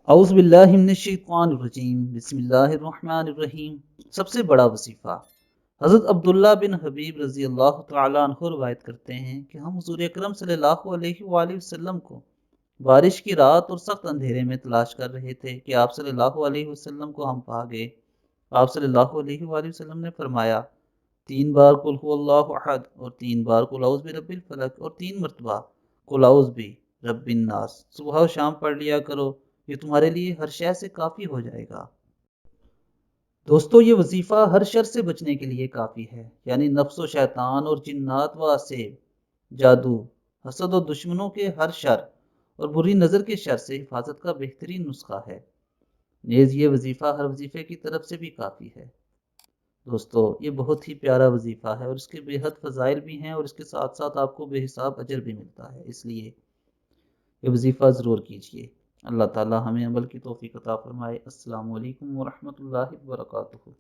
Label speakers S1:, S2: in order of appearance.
S1: اعوذ باللہ من الشیطان الرجیم، بسم اللہ الرحمن الرحیم۔ سب سے بڑا وظیفہ۔ حضرت عبداللہ بن حبیب رضی اللہ تعالیٰ عنہ روایت کرتے ہیں کہ ہم حضور اکرم صلی اللہ علیہ وآلہ وسلم کو بارش کی رات اور سخت اندھیرے میں تلاش کر رہے تھے کہ آپ صلی اللہ علیہ وسلم کو ہم پا گئے۔ آپ صلی اللہ علیہ وآلہ وسلم نے فرمایا، 3 بار قل هو اللہ احد اور 3 بار قل اعوذ برب الفلق اور 3 مرتبہ قل اعوذ برب الناس صبح و شام پڑھ لیا کرو، یہ تمہارے لیے ہر شے سے کافی ہو جائے گا۔ دوستو، یہ وظیفہ ہر شر سے بچنے کے لیے کافی ہے، یعنی نفس و شیطان اور جنات و اسیب، جادو، حسد و دشمنوں کے ہر شر اور بری نظر کے شر سے حفاظت کا بہترین نسخہ ہے۔ نیز یہ وظیفہ ہر وظیفے کی طرف سے بھی کافی ہے۔ دوستو، یہ بہت ہی پیارا وظیفہ ہے اور اس کے بے حد فضائل بھی ہیں، اور اس کے ساتھ ساتھ آپ کو بے حساب اجر بھی ملتا ہے، اس لیے یہ وظیفہ ضرور کیجیے۔ اللہ تعالی ہمیں عمل کی توفیق عطا فرمائے۔ السلام علیکم ورحمۃ اللہ وبرکاتہ۔